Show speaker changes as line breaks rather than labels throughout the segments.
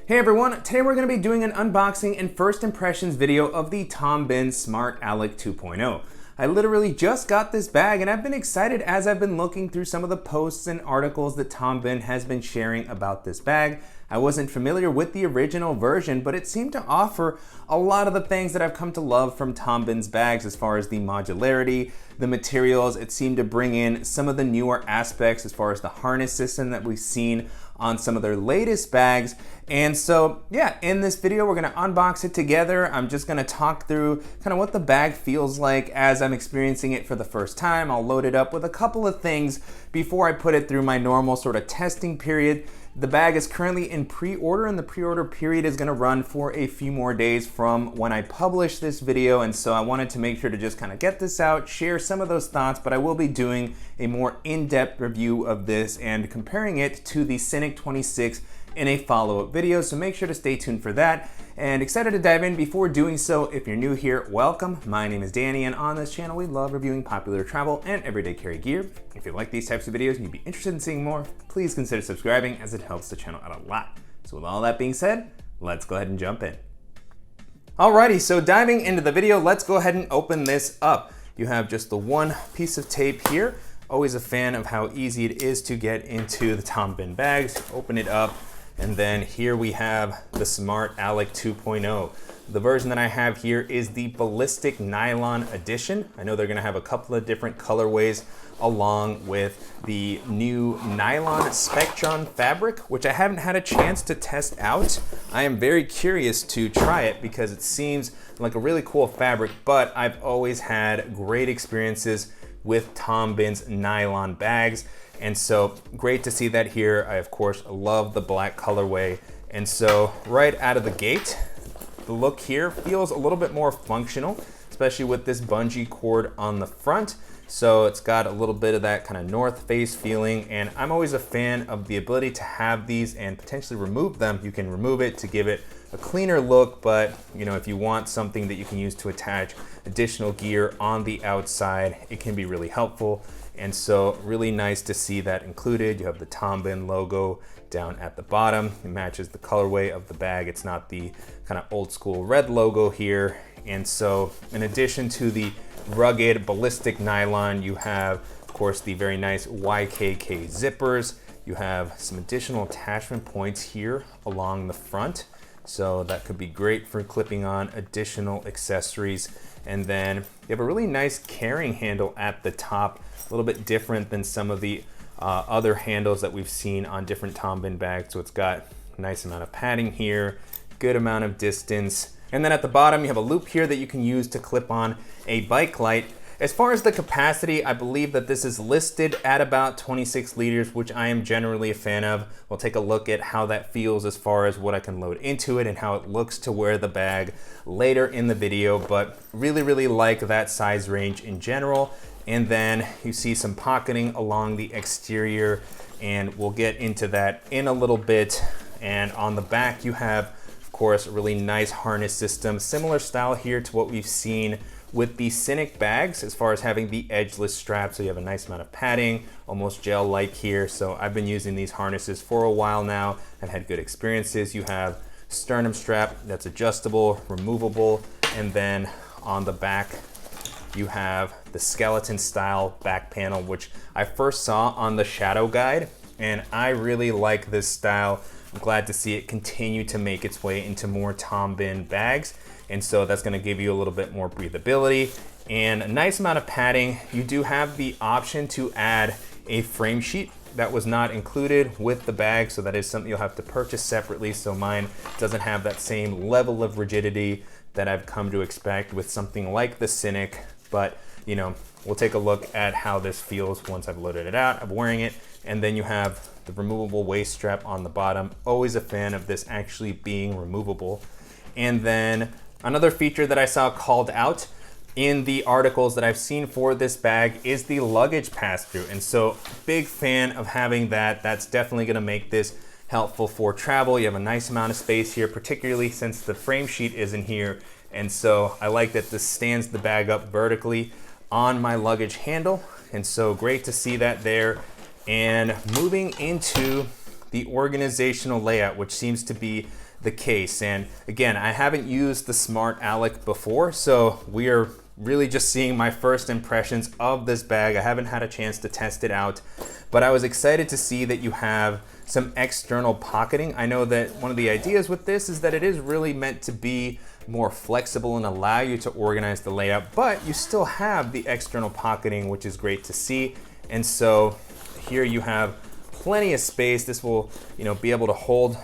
Hey everyone, today we're going to be doing an unboxing and first impressions video of the Tom Bihn Smart Alec 2.0. I literally just got this bag and I've been excited as I've been looking through some of the posts and articles that Tom Bihn has been sharing about this bag. I wasn't familiar with the original version, but it seemed to offer a lot of the things that I've come to love from Tom Bihn's bags as far as the modularity, the materials. It seemed to bring in some of the newer aspects as far as the harness system that we've seen on some of their latest bags. And so yeah, in this video we're gonna unbox it together. I'm just gonna talk through kind of what the bag feels like as I'm experiencing it for the first time. I'll load it up with a couple of things before I put it through my normal sort of testing period. The bag is currently in pre-order and the pre-order period is gonna run for a few more days from when I publish this video. And so I wanted to make sure to just kind of get this out, share some of those thoughts, but I will be doing a more in-depth review of this and comparing it to the Cynic 26 in a follow-up video. So make sure to stay tuned for that. And excited to dive in. Before doing so, if you're new here, welcome. My name is Danny, and on this channel, we love reviewing popular travel and everyday carry gear. If you like these types of videos and you'd be interested in seeing more, please consider subscribing as it helps the channel out a lot. So with all that being said, let's go ahead and jump in. Alrighty, so diving into the video, let's go ahead and open this up. You have just the one piece of tape here. Always a fan of how easy it is to get into the Tom Bihn bags. Open it up. And then here we have the Smart Alec 2.0. The version that I have here is the Ballistic Nylon Edition. I know they're gonna have a couple of different colorways along with the new nylon Spectron fabric, which I haven't had a chance to test out. I am very curious to try it because it seems like a really cool fabric, but I've always had great experiences with Tom Bihn's nylon bags. And so great to see that here. I of course love the black colorway. And so right out of the gate, the look here feels a little bit more functional, especially with this bungee cord on the front. So it's got a little bit of that kind of north face feeling. And I'm always a fan of the ability to have these and potentially remove them. You can remove it to give it a cleaner look, but you know, if you want something that you can use to attach additional gear on the outside, it can be really helpful. And so really nice to see that included. You have the Tom Bihn logo down at the bottom. It matches the colorway of the bag. It's not the kind of old school red logo here. And so in addition to the rugged ballistic nylon, you have of course the very nice YKK zippers. You have some additional attachment points here along the front. So that could be great for clipping on additional accessories. And then you have a really nice carrying handle at the top, a little bit different than some of the other handles that we've seen on different Tom Bihn bags. So it's got a nice amount of padding here, good amount of distance. And then at the bottom, you have a loop here that you can use to clip on a bike light. As far as the capacity, I believe that this is listed at about 26 liters, which I am generally a fan of. We'll take a look at how that feels as far as what I can load into it and how it looks to wear the bag later in the video, but really like that size range in general. And then you see some pocketing along the exterior, and we'll get into that in a little bit. And on the back, you have, of course, a really nice harness system, similar style here to what we've seen with the Cynic bags as far as having the edgeless strap. So you have a nice amount of padding, almost gel-like here. So I've been using these harnesses for a while now. I've had good experiences. You have sternum strap that's adjustable, removable, and then on the back, you have the skeleton style back panel, which I first saw on the Shadow Guide, and I really like this style. I'm glad to see it continue to make its way into more Tom Bihn bags. And so that's gonna give you a little bit more breathability and a nice amount of padding. You do have the option to add a frame sheet. That was not included with the bag, so that is something you'll have to purchase separately. So mine doesn't have that same level of rigidity that I've come to expect with something like the Cynic. But you know, we'll take a look at how this feels once I've loaded it out. I'm wearing it, and then you have the removable waist strap on the bottom. Always a fan of this actually being removable. And then another feature that I saw called out in the articles that I've seen for this bag is the luggage pass-through. And so big fan of having that. That's definitely gonna make this helpful for travel. You have a nice amount of space here, particularly since the frame sheet isn't here. And so I like that this stands the bag up vertically on my luggage handle. And so great to see that there. And moving into the organizational layout, which seems to be the case. And again, I haven't used the Smart Alec before, so we are really just seeing my first impressions of this bag. I haven't had a chance to test it out, but I was excited to see that you have some external pocketing. I know that one of the ideas with this is that it is really meant to be more flexible and allow you to organize the layout, but you still have the external pocketing, which is great to see. And so here you have plenty of space. This will, be able to hold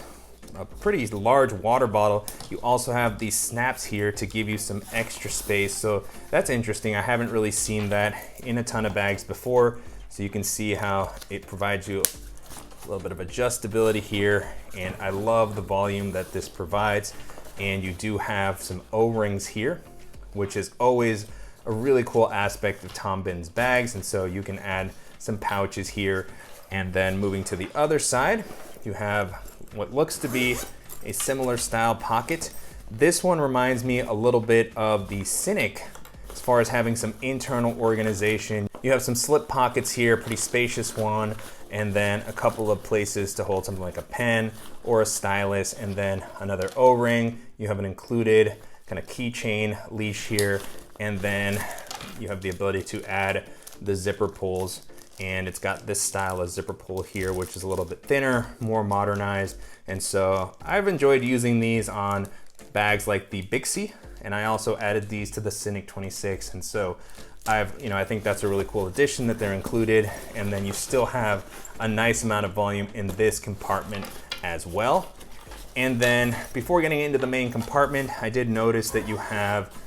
a pretty large water bottle. You also have these snaps here to give you some extra space. So that's interesting. I haven't really seen that in a ton of bags before. So you can see how it provides you a little bit of adjustability here. And I love the volume that this provides. And you do have some O-rings here, which is always a really cool aspect of Tom Bihn's bags. And so you can add some pouches here. And then moving to the other side, you have what looks to be a similar style pocket. This one reminds me a little bit of the Cynic as far as having some internal organization. You have some slip pockets here, pretty spacious one, and then a couple of places to hold something like a pen or a stylus, and then another O-ring. You have an included kind of keychain leash here, and then you have the ability to add the zipper pulls, and it's got this style of zipper pull here, which is a little bit thinner, more modernized. And so I've enjoyed using these on bags like the Bixie, and I also added these to the Cynic 26. And so I think that's a really cool addition that they're included. And then you still have a nice amount of volume in this compartment as well. And then before getting into the main compartment, I did notice that you have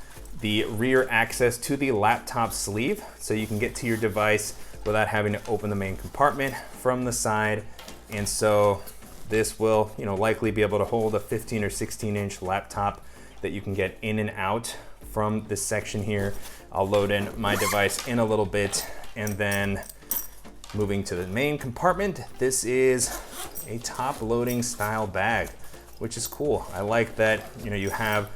the rear access to the laptop sleeve. So you can get to your device without having to open the main compartment from the side. And so this will, likely be able to hold a 15 or 16 inch laptop that you can get in and out from this section here. I'll load in my device in a little bit, and then moving to the main compartment, this is a top loading style bag, which is cool. I like that, you have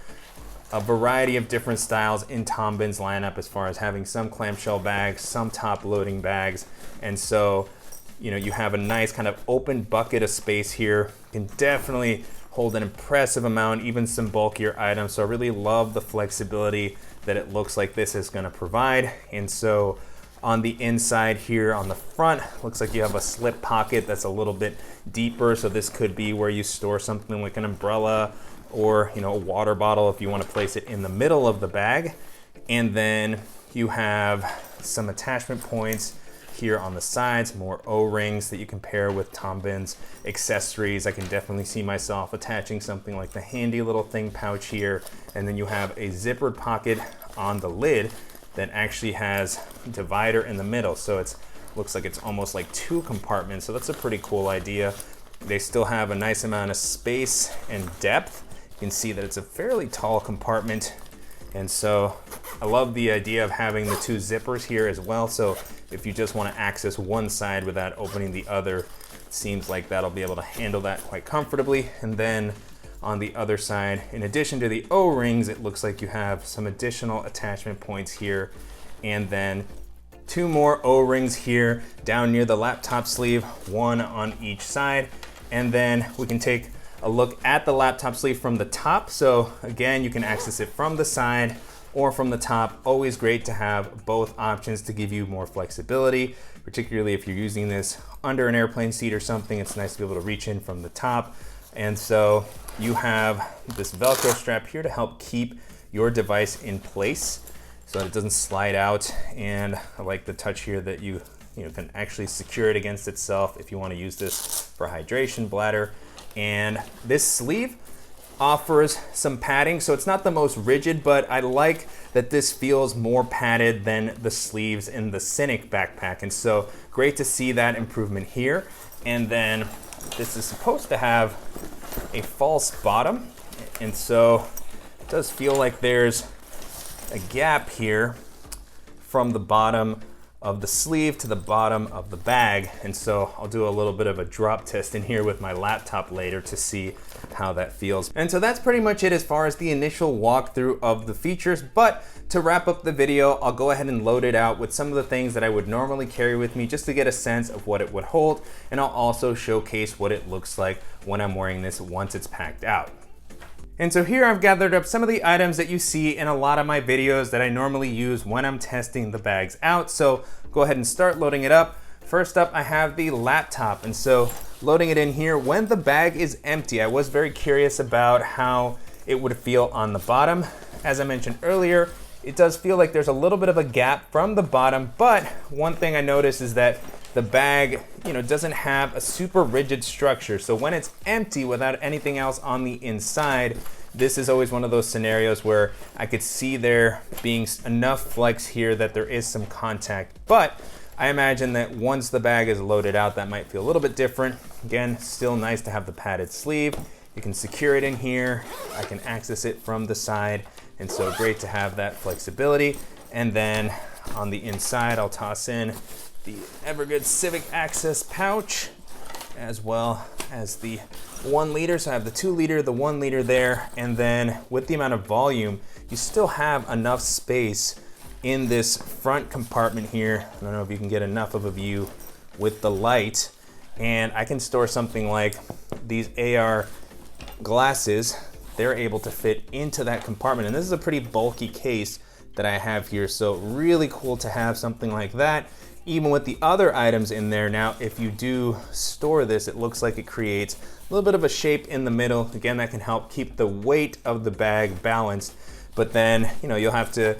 a variety of different styles in Tom Bihn's lineup as far as having some clamshell bags, some top loading bags. And so, you have a nice kind of open bucket of space here. You can definitely hold an impressive amount, even some bulkier items. So I really love the flexibility that it looks like this is gonna provide. And so on the inside here on the front, looks like you have a slip pocket that's a little bit deeper. So this could be where you store something like an umbrella or a water bottle if you want to place it in the middle of the bag. And then you have some attachment points here on the sides, more O-rings that you can pair with Tom Bihn's accessories. I can definitely see myself attaching something like the handy little thing pouch here. And then you have a zippered pocket on the lid that actually has a divider in the middle. So it looks like it's almost like two compartments. So that's a pretty cool idea. They still have a nice amount of space and depth. You can see that it's a fairly tall compartment. And so I love the idea of having the two zippers here as well. So if you just want to access one side without opening the other, it seems like that'll be able to handle that quite comfortably. And then on the other side, in addition to the O-rings, it looks like you have some additional attachment points here, and then two more O-rings here down near the laptop sleeve, one on each side. And then we can take a look at the laptop sleeve from the top. So again, you can access it from the side or from the top. Always great to have both options to give you more flexibility, particularly if you're using this under an airplane seat or something. It's nice to be able to reach in from the top. And so you have this Velcro strap here to help keep your device in place so that it doesn't slide out. And I like the touch here that you can actually secure it against itself if you want to use this for hydration bladder. And this sleeve offers some padding, so it's not the most rigid, but I like that this feels more padded than the sleeves in the Cynic backpack. And so great to see that improvement here. And then this is supposed to have a false bottom, and so it does feel like there's a gap here from the bottom of the sleeve to the bottom of the bag. And so I'll do a little bit of a drop test in here with my laptop later to see how that feels. And so that's pretty much it as far as the initial walkthrough of the features. But to wrap up the video, I'll go ahead and load it out with some of the things that I would normally carry with me just to get a sense of what it would hold. And I'll also showcase what it looks like when I'm wearing this once it's packed out. And so here I've gathered up some of the items that you see in a lot of my videos that I normally use when I'm testing the bags out. So go ahead and start loading it up. First up, I have the laptop. And so loading it in here when the bag is empty. I was very curious about how it would feel on the bottom. As I mentioned earlier, it does feel like there's a little bit of a gap from the bottom, but one thing I noticed is that the bag, doesn't have a super rigid structure. So when it's empty without anything else on the inside, this is always one of those scenarios where I could see there being enough flex here that there is some contact. But I imagine that once the bag is loaded out, that might feel a little bit different. Again, still nice to have the padded sleeve. You can secure it in here. I can access it from the side. And so great to have that flexibility. And then on the inside, I'll toss in the Evergood Civic Access pouch, as well as the 1 liter. So I have the 2 liter, the 1 liter there. And then with the amount of volume, you still have enough space in this front compartment here. I don't know if you can get enough of a view with the light. And I can store something like these AR glasses. They're able to fit into that compartment. And this is a pretty bulky case that I have here. So really cool to have something like that, even with the other items in there. Now, if you do store this, it looks like it creates a little bit of a shape in the middle. Again, that can help keep the weight of the bag balanced. But then, you'll have to,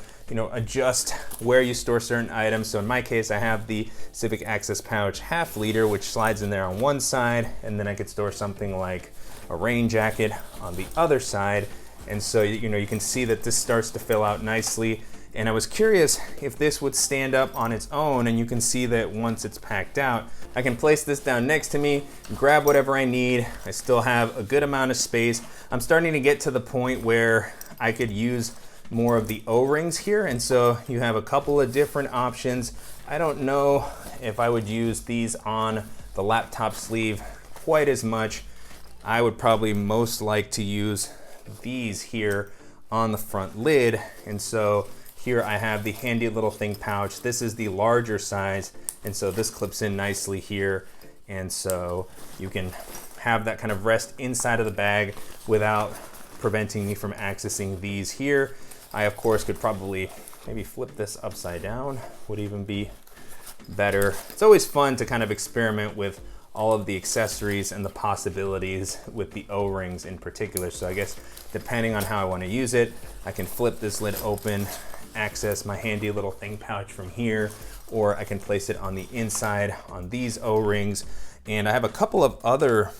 adjust where you store certain items. So in my case, I have the Civic Access pouch 1/2 liter, which slides in there on one side. And then I could store something like a rain jacket on the other side. And so, you can see that this starts to fill out nicely. And I was curious if this would stand up on its own, and you can see that once it's packed out, I can place this down next to me, grab whatever I need. I still have a good amount of space. I'm starting to get to the point where I could use more of the O-rings here. And so you have a couple of different options. I don't know if I would use these on the laptop sleeve quite as much. I would probably most like to use these here on the front lid. And so here I have the handy little thing pouch. This is the larger size. And so this clips in nicely here. And so you can have that kind of rest inside of the bag without preventing me from accessing these here. I, of course, could probably maybe flip this upside down, would even be better. It's always fun to kind of experiment with all of the accessories and the possibilities with the O-rings in particular. So I guess depending on how I want to use it, I can flip this lid open, access my handy little thing pouch from here, or I can place it on the inside on these O-rings. And I have a couple of other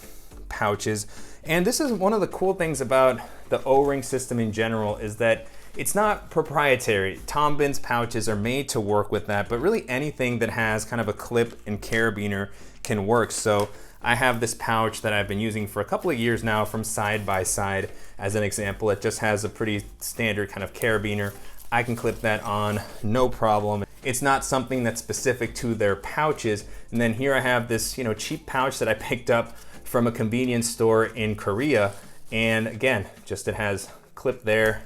pouches. And this is one of the cool things about the O-ring system in general, is that it's not proprietary. Tom Bihn's pouches are made to work with that, but really anything that has kind of a clip and carabiner can work. So I have this pouch that I've been using for a couple of years now from Side by Side as an example. It just has a pretty standard kind of carabiner. I can clip that on, no problem. It's not something that's specific to their pouches. And then here I have this, cheap pouch that I picked up from a convenience store in Korea. And again, just it has clip there.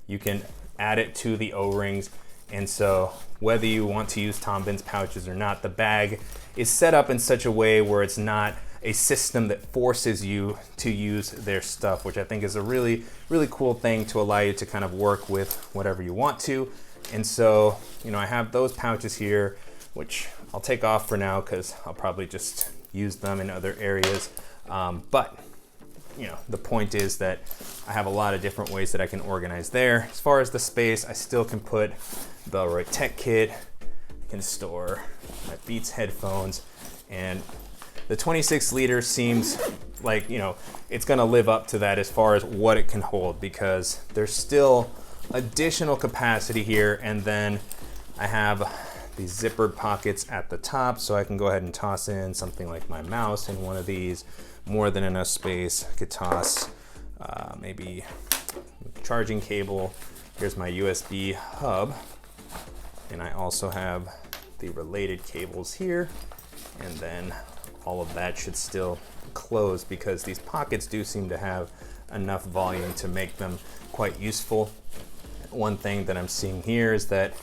You can add it to the O-rings. And so whether you want to use Tom Bihn's pouches or not, the bag is set up in such a way where it's not a system that forces you to use their stuff, which I think is a really, really cool thing to allow you to kind of work with whatever you want to. And so, I have those pouches here, which I'll take off for now because I'll probably just use them in other areas. But the point is that I have a lot of different ways that I can organize there. As far as the space, I still can put Bellroy Tech Kit. I can store my Beats headphones, and the 26 liter seems like, it's gonna live up to that as far as what it can hold, because there's still additional capacity here. And then I have these zippered pockets at the top, so I can go ahead and toss in something like my mouse in one of these. More than enough space. I could toss maybe charging cable. Here's my USB hub. And I also have the related cables here, and then all of that should still close because these pockets do seem to have enough volume to make them quite useful. One thing that I'm seeing here is that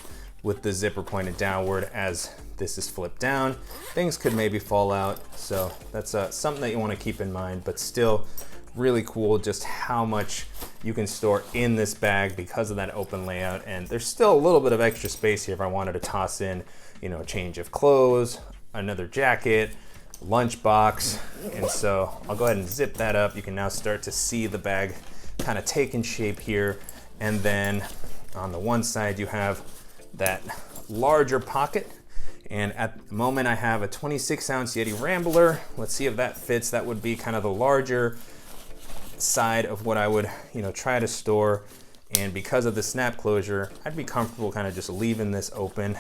with the zipper pointed downward, as this is flipped down, things could maybe fall out. So that's something that you want to keep in mind, but still really cool just how much you can store in this bag because of that open layout. And there's still a little bit of extra space here if I wanted to toss in, you know, a change of clothes, another jacket, lunchbox. And so I'll go ahead and zip that up. You can now start to see the bag kind of taking shape here. And then on the one side, you have that larger pocket. And at the moment I have a 26-ounce Yeti Rambler. Let's see if that fits. That would be kind of the larger side of what I would, you know, try to store. And because of the snap closure, I'd be comfortable kind of just leaving this open.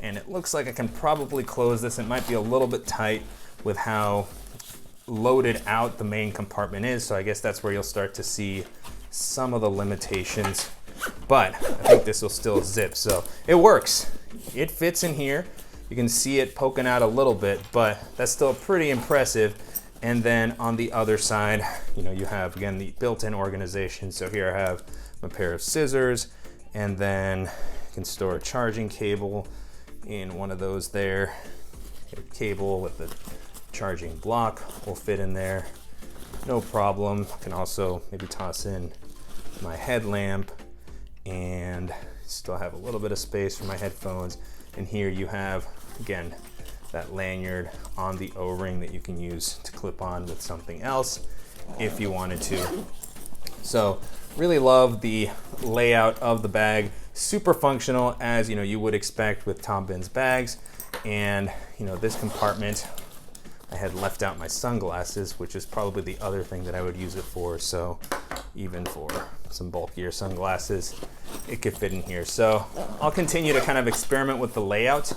And it looks like I can probably close this. It might be a little bit tight with how loaded out the main compartment is. So I guess that's where you'll start to see some of the limitations. But I think this will still zip. So it works. It fits in here. You can see it poking out a little bit, but that's still pretty impressive. And then on the other side, you know, you have, again, the built-in organization. So here I have a pair of scissors, and then you can store a charging cable in one of those there. A cable with the charging block will fit in there, no problem. I can also maybe toss in my headlamp and still have a little bit of space for my headphones. And here you have, again, that lanyard on the O-ring that you can use to clip on with something else if you wanted to. So really love the layout of the bag. Super functional, as you know, you would expect with Tom Bihn's bags. And you know, this compartment, I had left out my sunglasses, which is probably the other thing that I would use it for. So even for some bulkier sunglasses, it could fit in here. So I'll continue to kind of experiment with the layout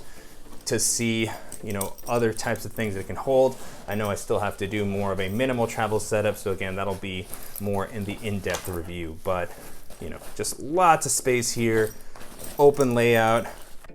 to see, you know, other types of things that it can hold. I know I still have to do more of a minimal travel setup. So again, that'll be more in the in-depth review, but you know, just lots of space here, open layout.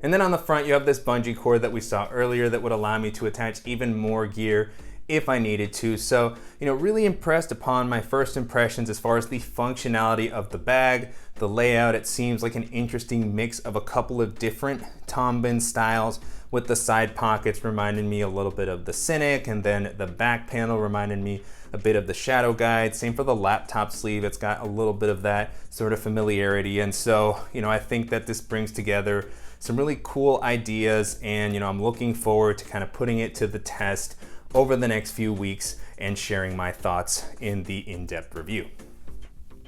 And then on the front, you have this bungee cord that we saw earlier that would allow me to attach even more gear if I needed to. So, you know, really impressed upon my first impressions as far as the functionality of the bag, the layout. It seems like an interesting mix of a couple of different Tom Bihn styles, with the side pockets reminding me a little bit of the Cynic, and then the back panel reminded me a bit of the Shadow Guide. Same for the laptop sleeve. It's got a little bit of that sort of familiarity. And so, you know, I think that this brings together some really cool ideas, and you know, I'm looking forward to kind of putting it to the test over the next few weeks and sharing my thoughts in the in-depth review.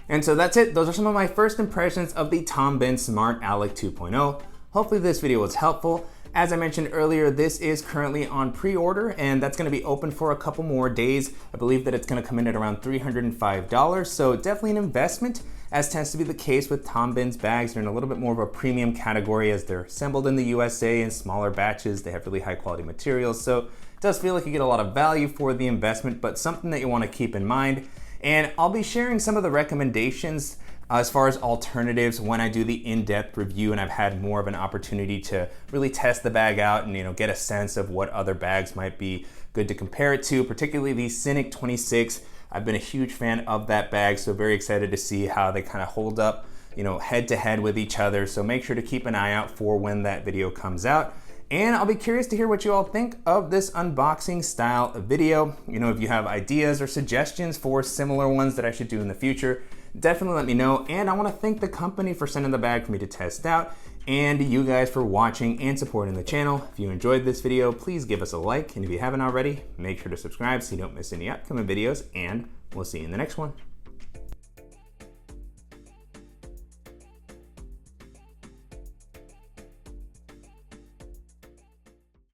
And so that's it. Those are some of my first impressions of the Tom Bihn Smart Alec 2.0. Hopefully this video was helpful. As I mentioned earlier, this is currently on pre-order, and that's going to be open for a couple more days. I believe that it's going to come in at around $305, so definitely an investment, as tends to be the case with Tom Bihn's bags. They're in a little bit more of a premium category as they're assembled in the USA in smaller batches. They have really high quality materials, so it does feel like you get a lot of value for the investment, but something that you want to keep in mind. And I'll be sharing some of the recommendations as far as alternatives when I do the in-depth review and I've had more of an opportunity to really test the bag out and, you know, get a sense of what other bags might be good to compare it to, particularly the Cynic 26. I've been a huge fan of that bag, so very excited to see how they kind of hold up, you know, head to head with each other. So make sure to keep an eye out for when that video comes out. And I'll be curious to hear what you all think of this unboxing style of video. You know, if you have ideas or suggestions for similar ones that I should do in the future, definitely let me know. And I want to thank the company for sending the bag for me to test out, and you guys for watching and supporting the channel. If you enjoyed this video, please give us a like. And if you haven't already, make sure to subscribe so you don't miss any upcoming videos, and we'll see you in the next one.